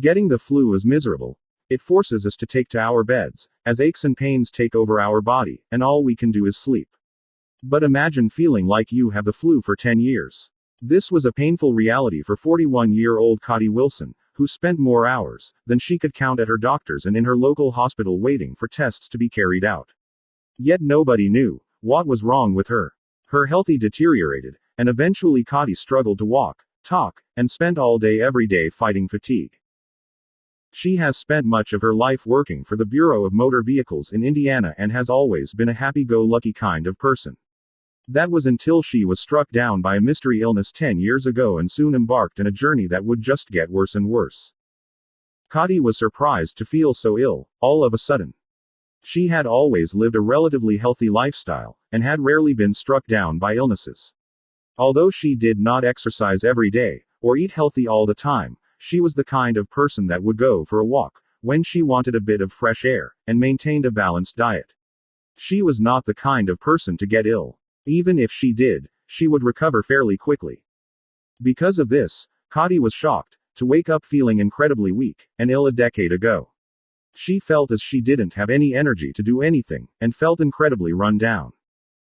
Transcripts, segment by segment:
Getting the flu is miserable. It forces us to take to our beds, as aches and pains take over our body, and all we can do is sleep. But imagine feeling like you have the flu for 10 years. This was a painful reality for 41-year-old Kathi Wilson, who spent more hours than she could count at her doctor's and in her local hospital waiting for tests to be carried out. Yet nobody knew what was wrong with her. Her health deteriorated, and eventually Kathi struggled to walk, talk, and spent all day every day fighting fatigue. She has spent much of her life working for the Bureau of Motor Vehicles in Indiana and has always been a happy-go-lucky kind of person. That was until she was struck down by a mystery illness 10 years ago and soon embarked on a journey that would just get worse and worse. Kathi was surprised to feel so ill, all of a sudden. She had always lived a relatively healthy lifestyle, and had rarely been struck down by illnesses. Although she did not exercise every day, or eat healthy all the time, she was the kind of person that would go for a walk when she wanted a bit of fresh air, and maintained a balanced diet. She was not the kind of person to get ill. Even if she did, she would recover fairly quickly. Because of this, Kathi was shocked to wake up feeling incredibly weak and ill a decade ago. She felt as she didn't have any energy to do anything, and felt incredibly run down.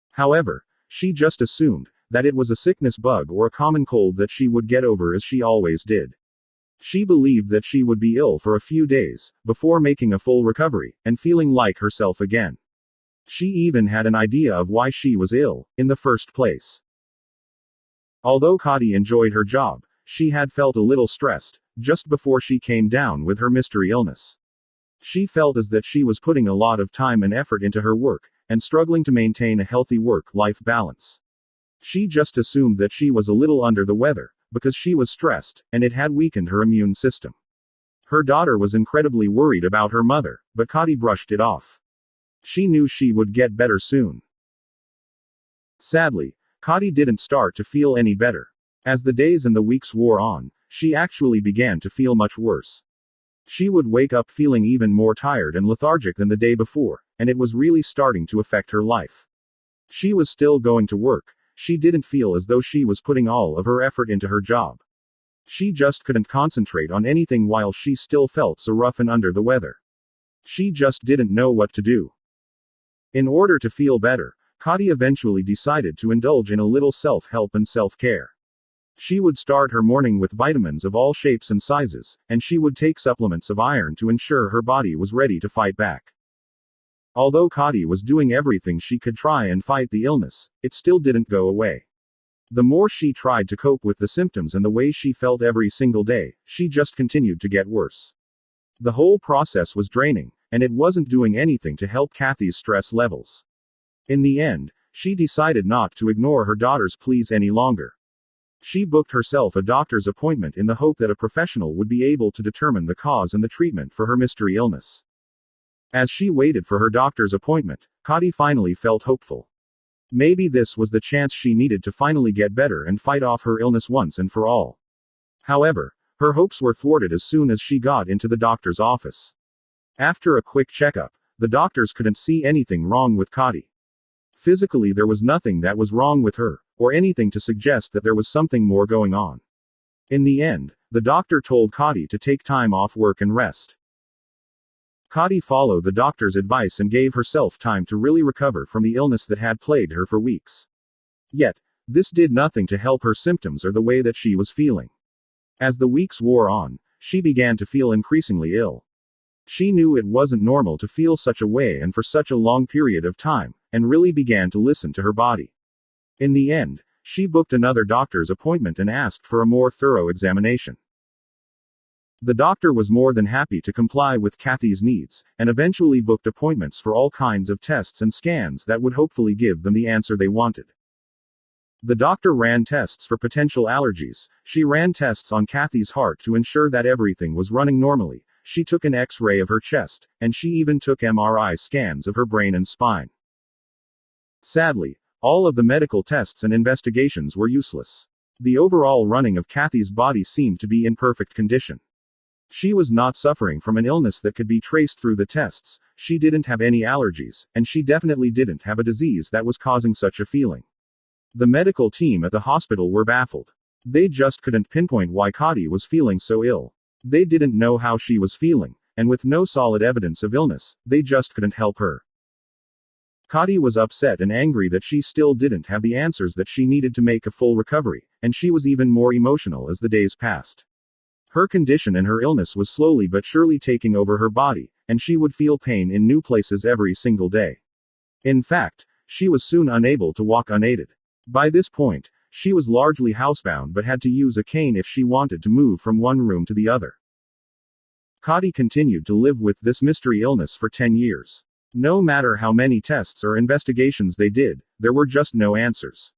However, she just assumed that it was a sickness bug or a common cold that she would get over as she always did. She believed that she would be ill for a few days before making a full recovery and feeling like herself again. She even had an idea of why she was ill in the first place. Although Kathi enjoyed her job, she had felt a little stressed just before she came down with her mystery illness. She felt as that she was putting a lot of time and effort into her work, and struggling to maintain a healthy work-life balance. She just assumed that she was a little under the weather, because she was stressed, and it had weakened her immune system. Her daughter was incredibly worried about her mother, but Kathi brushed it off. She knew she would get better soon. Sadly, Kathi didn't start to feel any better. As the days and the weeks wore on, she actually began to feel much worse. She would wake up feeling even more tired and lethargic than the day before, and it was really starting to affect her life. She was still going to work. She didn't feel as though she was putting all of her effort into her job. She just couldn't concentrate on anything while she still felt so rough and under the weather. She just didn't know what to do. In order to feel better, Kathi eventually decided to indulge in a little self-help and self-care. She would start her morning with vitamins of all shapes and sizes, and she would take supplements of iron to ensure her body was ready to fight back. Although Kathi was doing everything she could try and fight the illness, it still didn't go away. The more she tried to cope with the symptoms and the way she felt every single day, she just continued to get worse. The whole process was draining, and it wasn't doing anything to help Kathi's stress levels. In the end, she decided not to ignore her daughter's pleas any longer. She booked herself a doctor's appointment in the hope that a professional would be able to determine the cause and the treatment for her mystery illness. As she waited for her doctor's appointment, Kathi finally felt hopeful. Maybe this was the chance she needed to finally get better and fight off her illness once and for all. However, her hopes were thwarted as soon as she got into the doctor's office. After a quick checkup, the doctors couldn't see anything wrong with Kathi. Physically, there was nothing that was wrong with her, or anything to suggest that there was something more going on. In the end, the doctor told Kathi to take time off work and rest. Kathi followed the doctor's advice and gave herself time to really recover from the illness that had plagued her for weeks. Yet, this did nothing to help her symptoms or the way that she was feeling. As the weeks wore on, she began to feel increasingly ill. She knew it wasn't normal to feel such a way and for such a long period of time, and really began to listen to her body. In the end, she booked another doctor's appointment and asked for a more thorough examination. The doctor was more than happy to comply with Kathi's needs, and eventually booked appointments for all kinds of tests and scans that would hopefully give them the answer they wanted. The doctor ran tests for potential allergies. She ran tests on Kathi's heart to ensure that everything was running normally. She took an X-ray of her chest, and she even took MRI scans of her brain and spine. Sadly, all of the medical tests and investigations were useless. The overall running of Kathi's body seemed to be in perfect condition. She was not suffering from an illness that could be traced through the tests, she didn't have any allergies, and she definitely didn't have a disease that was causing such a feeling. The medical team at the hospital were baffled. They just couldn't pinpoint why Kathi was feeling so ill. They didn't know how she was feeling, and with no solid evidence of illness, they just couldn't help her. Kathi was upset and angry that she still didn't have the answers that she needed to make a full recovery, and she was even more emotional as the days passed. Her condition and her illness was slowly but surely taking over her body, and she would feel pain in new places every single day. In fact, she was soon unable to walk unaided. By this point, she was largely housebound but had to use a cane if she wanted to move from one room to the other. Kathi continued to live with this mystery illness for 10 years. No matter how many tests or investigations they did, there were just no answers.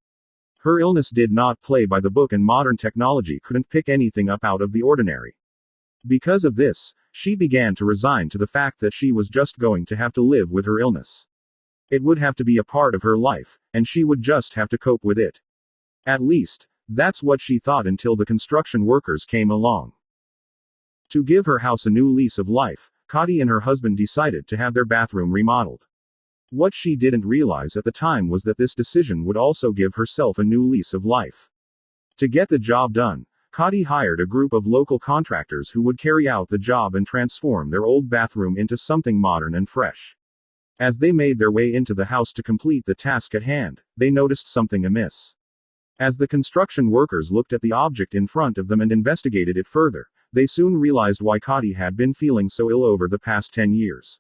Her illness did not play by the book and modern technology couldn't pick anything up out of the ordinary. Because of this, she began to resign to the fact that she was just going to have to live with her illness. It would have to be a part of her life, and she would just have to cope with it. At least, that's what she thought until the construction workers came along. To give her house a new lease of life, Kathi and her husband decided to have their bathroom remodeled. What she didn't realize at the time was that this decision would also give herself a new lease of life. To get the job done, Kathi hired a group of local contractors who would carry out the job and transform their old bathroom into something modern and fresh. As they made their way into the house to complete the task at hand, they noticed something amiss. As the construction workers looked at the object in front of them and investigated it further, they soon realized why Kathi had been feeling so ill over the past 10 years.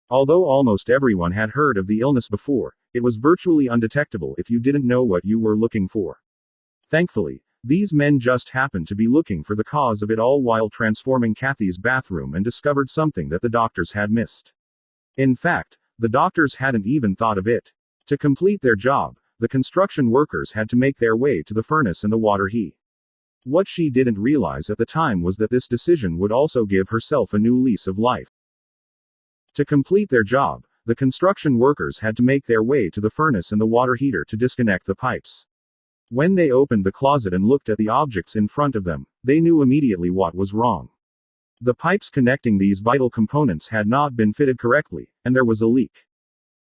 Although almost everyone had heard of the illness before, it was virtually undetectable if you didn't know what you were looking for. Thankfully, these men just happened to be looking for the cause of it all while transforming Kathi's bathroom and discovered something that the doctors had missed. In fact, the doctors hadn't even thought of it. To complete their job, the construction workers had to make their way to the furnace and the water heat. What she didn't realize at the time was that this decision would also give herself a new lease of life. To complete their job, the construction workers had to make their way to the furnace and the water heater to disconnect the pipes. When they opened the closet and looked at the objects in front of them, they knew immediately what was wrong. The pipes connecting these vital components had not been fitted correctly, and there was a leak.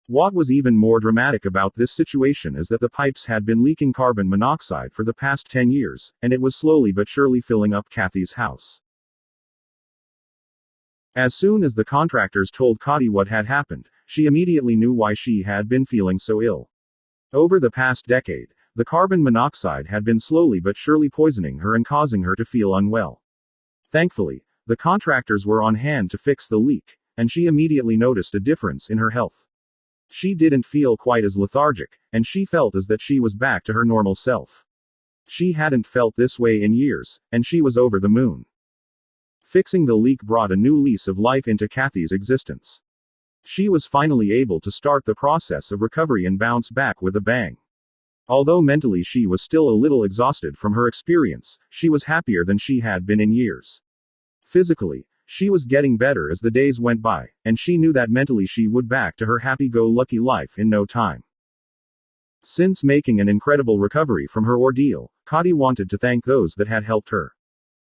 What was even more dramatic about this situation is that the pipes had been leaking carbon monoxide for the past 10 years, and it was slowly but surely filling up Kathi's house. As soon as the contractors told Kathi what had happened, she immediately knew why she had been feeling so ill. Over the past decade, the carbon monoxide had been slowly but surely poisoning her and causing her to feel unwell. Thankfully, the contractors were on hand to fix the leak, and she immediately noticed a difference in her health. She didn't feel quite as lethargic, and she felt as that she was back to her normal self. She hadn't felt this way in years, and she was over the moon. Fixing the leak brought a new lease of life into Kathi's existence. She was finally able to start the process of recovery and bounce back with a bang. Although mentally she was still a little exhausted from her experience, she was happier than she had been in years. Physically, she was getting better as the days went by, and she knew that mentally she would back to her happy-go-lucky life in no time. Since making an incredible recovery from her ordeal, Kathi wanted to thank those that had helped her.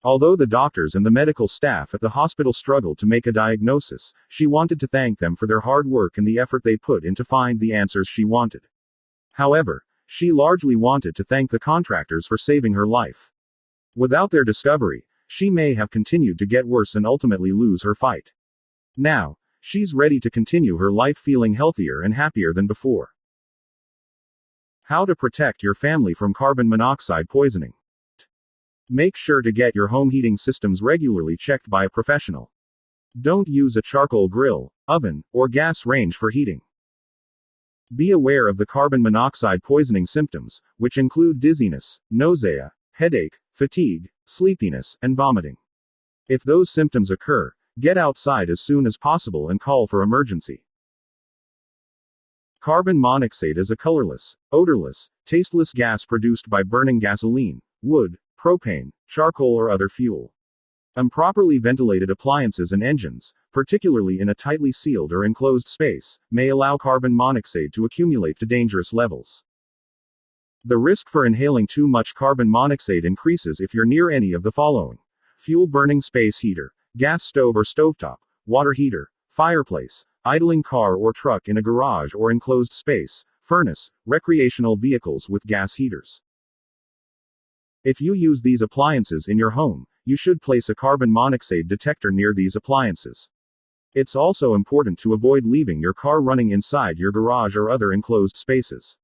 Although the doctors and the medical staff at the hospital struggled to make a diagnosis, she wanted to thank them for their hard work and the effort they put in to find the answers she wanted. However, she largely wanted to thank the contractors for saving her life. Without their discovery, she may have continued to get worse and ultimately lose her fight. Now, she's ready to continue her life feeling healthier and happier than before. How to protect your family from carbon monoxide poisoning. Make sure to get your home heating systems regularly checked by a professional. Don't use a charcoal grill, oven, or gas range for heating. Be aware of the carbon monoxide poisoning symptoms, which include dizziness, nausea, headache, fatigue, sleepiness, and vomiting. If those symptoms occur, get outside as soon as possible and call for emergency. Carbon monoxide is a colorless, odorless, tasteless gas produced by burning gasoline, wood, propane, charcoal or other fuel. Improperly ventilated appliances and engines, particularly in a tightly sealed or enclosed space, may allow carbon monoxide to accumulate to dangerous levels. The risk for inhaling too much carbon monoxide increases if you're near any of the following: fuel burning space heater, gas stove or stovetop, water heater, fireplace, idling car or truck in a garage or enclosed space, furnace, recreational vehicles with gas heaters. If you use these appliances in your home, you should place a carbon monoxide detector near these appliances. It's also important to avoid leaving your car running inside your garage or other enclosed spaces.